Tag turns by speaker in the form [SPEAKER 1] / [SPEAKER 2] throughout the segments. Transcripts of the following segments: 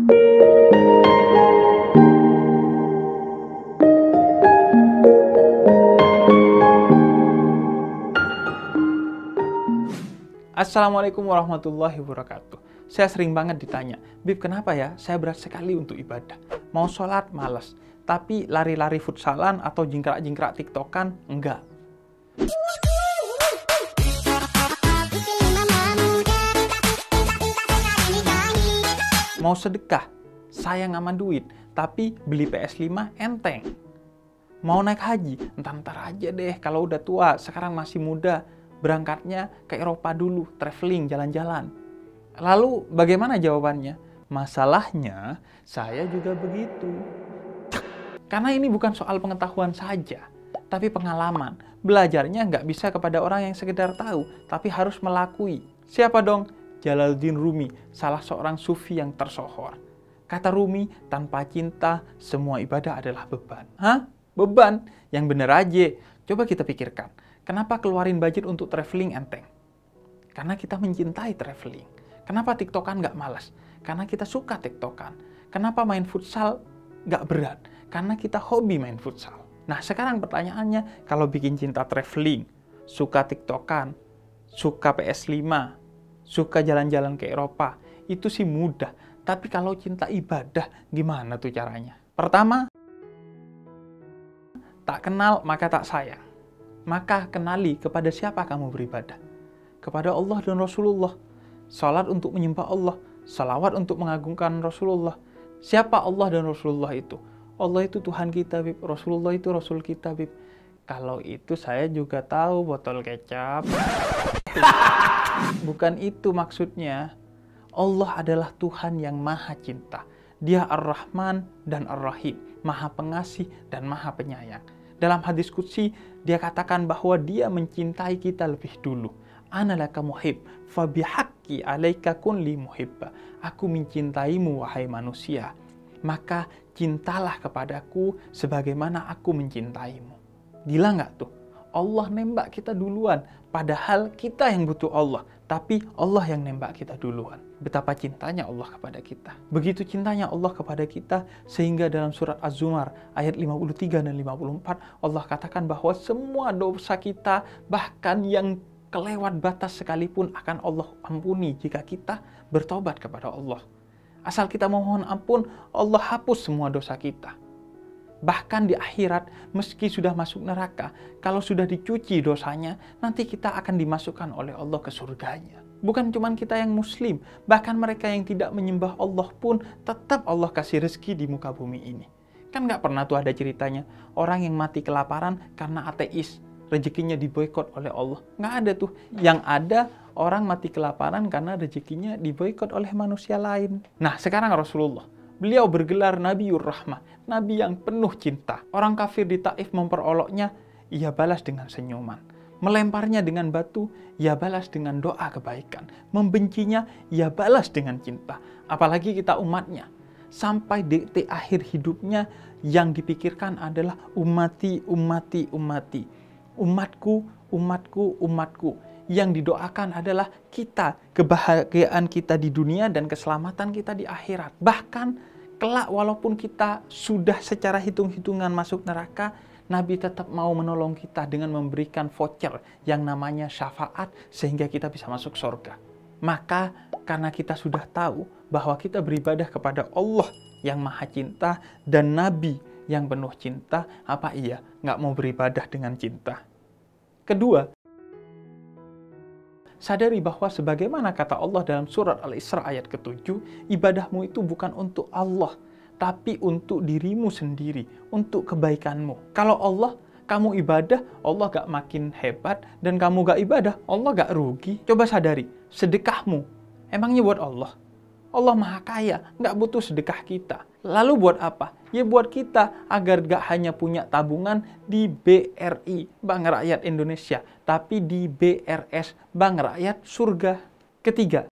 [SPEAKER 1] Assalamualaikum warahmatullahi wabarakatuh. Saya sering banget ditanya, Bib, kenapa ya saya berat sekali untuk ibadah? Mau sholat, malas. Tapi lari-lari futsalan atau jingkrak-jingkrak tiktokan, enggak. Mau sedekah, sayang sama duit, tapi beli PS5 enteng. Mau naik haji, entar-entar aja deh kalau udah tua, sekarang masih muda. Berangkatnya ke Eropa dulu, traveling, jalan-jalan. Lalu bagaimana jawabannya? Masalahnya, saya juga begitu. Karena ini bukan soal pengetahuan saja, tapi pengalaman. Belajarnya nggak bisa kepada orang yang sekedar tahu, tapi harus melakui. Siapa dong? Jalaluddin Rumi, salah seorang sufi yang tersohor. Kata Rumi, tanpa cinta, semua ibadah adalah beban. Hah? Beban? Yang bener aja. Coba kita pikirkan. Kenapa keluarin budget untuk traveling enteng? Karena kita mencintai traveling. Kenapa tiktokan nggak malas? Karena kita suka tiktokan. Kenapa main futsal nggak berat? Karena kita hobi main futsal. Nah sekarang pertanyaannya, kalau bikin cinta traveling, suka tiktokan, suka PS5, suka jalan-jalan ke Eropa, itu sih mudah. Tapi kalau cinta ibadah, gimana tuh caranya? Pertama, tak kenal maka tak sayang. Maka kenali kepada siapa kamu beribadah. Kepada Allah dan Rasulullah. Salat untuk menyembah Allah. Salawat untuk mengagungkan Rasulullah. Siapa Allah dan Rasulullah itu? Allah itu Tuhan kita, Bib. Rasulullah itu Rasul kita, Bib. Kalau itu saya juga tahu, botol kecap. Bukan itu maksudnya. Allah adalah Tuhan yang maha cinta. Dia Ar-Rahman dan Ar-Rahim. Maha pengasih dan maha penyayang. Dalam hadis qudsi, dia katakan bahwa dia mencintai kita lebih dulu. Ana laka muhib, fa bihaqqi alaika kun li muhibba. Aku mencintaimu, wahai manusia. Maka cintalah kepadaku sebagaimana aku mencintaimu. Gila nggak tuh? Allah nembak kita duluan. Padahal kita yang butuh Allah. Tapi Allah yang nembak kita duluan. Betapa cintanya Allah kepada kita. Begitu cintanya Allah kepada kita, sehingga dalam surat Az-Zumar ayat 53 dan 54, Allah katakan bahwa semua dosa kita, bahkan yang kelewat batas sekalipun, akan Allah ampuni jika kita bertobat kepada Allah. Asal kita mohon ampun, Allah hapus semua dosa kita. Bahkan di akhirat, meski sudah masuk neraka, kalau sudah dicuci dosanya, nanti kita akan dimasukkan oleh Allah ke surganya. Bukan cuma kita yang muslim, bahkan mereka yang tidak menyembah Allah pun tetap Allah kasih rezeki di muka bumi ini. Kan nggak pernah tuh ada ceritanya, orang yang mati kelaparan karena ateis, rezekinya diboikot oleh Allah. Nggak ada tuh. Yang ada, orang mati kelaparan karena rezekinya diboikot oleh manusia lain. Nah, sekarang Rasulullah. Beliau bergelar Nabiur Rahmah, Nabi yang penuh cinta. Orang kafir di Taif memperoloknya, ia balas dengan senyuman. Melemparnya dengan batu, ia balas dengan doa kebaikan. Membencinya, ia balas dengan cinta. Apalagi kita umatnya. Sampai detik akhir hidupnya, yang dipikirkan adalah ummati, ummati, ummati. Umatku, umatku, umatku. Yang didoakan adalah kita, kebahagiaan kita di dunia dan keselamatan kita di akhirat. Bahkan kelak walaupun kita sudah secara hitung-hitungan masuk neraka, Nabi tetap mau menolong kita dengan memberikan voucher yang namanya syafaat sehingga kita bisa masuk surga. Maka karena kita sudah tahu bahwa kita beribadah kepada Allah yang maha cinta dan Nabi yang penuh cinta, apa iya nggak mau beribadah dengan cinta? Kedua, sadari bahwa sebagaimana kata Allah dalam surat Al-Isra ayat ke-7, ibadahmu itu bukan untuk Allah, tapi untuk dirimu sendiri, untuk kebaikanmu. Kalau Allah, kamu ibadah, Allah gak makin hebat, dan kamu gak ibadah, Allah gak rugi. Coba sadari, sedekahmu, emangnya buat Allah? Allah maha kaya, gak butuh sedekah kita. Lalu buat apa? Ya buat kita agar gak hanya punya tabungan di BRI, Bank Rakyat Indonesia, tapi di BRS, Bank Rakyat Surga. Ketiga,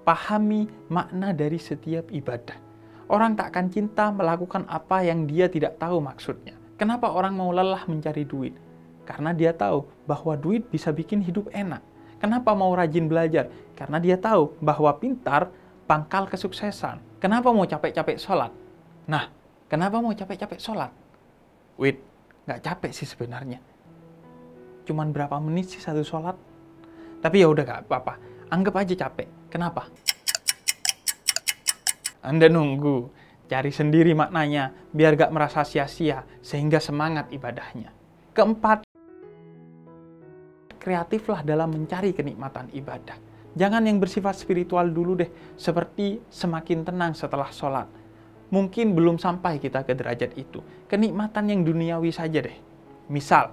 [SPEAKER 1] pahami makna dari setiap ibadah. Orang tak akan cinta melakukan apa yang dia tidak tahu maksudnya. Kenapa orang mau lelah mencari duit? Karena dia tahu bahwa duit bisa bikin hidup enak. Kenapa mau rajin belajar? Karena dia tahu bahwa pintar pangkal kesuksesan. Kenapa mau capek-capek sholat? Nah, kenapa mau capek-capek sholat? Wait, nggak capek sih sebenarnya. Cuman berapa menit sih satu sholat? Tapi ya udah nggak apa-apa. Anggap aja capek. Kenapa? Anda nunggu, cari sendiri maknanya, biar gak merasa sia-sia, sehingga semangat ibadahnya. Keempat, kreatiflah dalam mencari kenikmatan ibadah. Jangan yang bersifat spiritual dulu deh, seperti semakin tenang setelah sholat. Mungkin belum sampai kita ke derajat itu. Kenikmatan yang duniawi saja deh. Misal,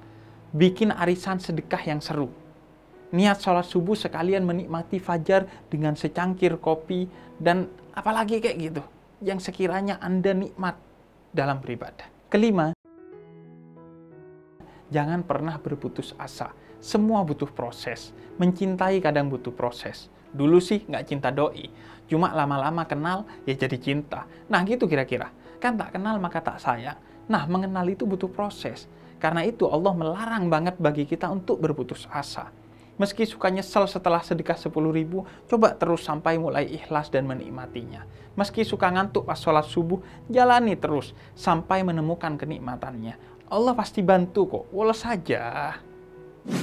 [SPEAKER 1] bikin arisan sedekah yang seru. Niat sholat subuh sekalian menikmati fajar dengan secangkir kopi, dan apalagi kayak gitu, yang sekiranya Anda nikmat dalam beribadah. Kelima, jangan pernah berputus asa. Semua butuh proses. Mencintai kadang butuh proses. Dulu sih nggak cinta doi, cuma lama-lama kenal ya jadi cinta. Nah gitu kira-kira. Kan tak kenal maka tak sayang. Nah mengenal itu butuh proses. Karena itu Allah melarang banget bagi kita untuk berputus asa. Meski suka nyesel setelah sedekah 10.000, coba terus sampai mulai ikhlas dan menikmatinya. Meski suka ngantuk pas sholat subuh, jalani terus sampai menemukan kenikmatannya. Allah pasti bantu kok, woles saja.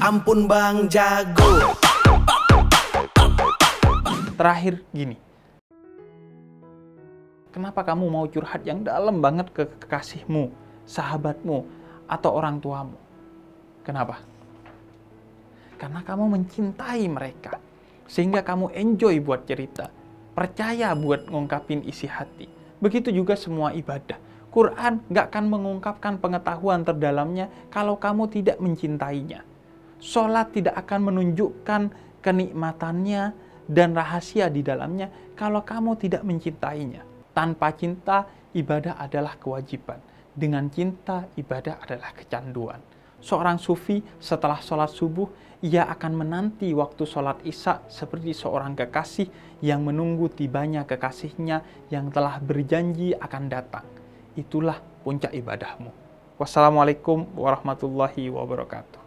[SPEAKER 2] Ampun Bang Jago.
[SPEAKER 1] Terakhir gini, kenapa kamu mau curhat yang dalam banget ke kekasihmu, sahabatmu, atau orang tuamu? Kenapa? Karena kamu mencintai mereka, sehingga kamu enjoy buat cerita, percaya buat ngungkapin isi hati. Begitu juga semua ibadah. Quran gak akan mengungkapkan pengetahuan terdalamnya kalau kamu tidak mencintainya. Sholat tidak akan menunjukkan kenikmatannya dan rahasia di dalamnya kalau kamu tidak mencintainya. Tanpa cinta, ibadah adalah kewajiban. Dengan cinta, ibadah adalah kecanduan. Seorang sufi setelah sholat subuh, ia akan menanti waktu sholat isya seperti seorang kekasih yang menunggu tibanya kekasihnya yang telah berjanji akan datang. Itulah puncak ibadahmu. Wassalamualaikum warahmatullahi wabarakatuh.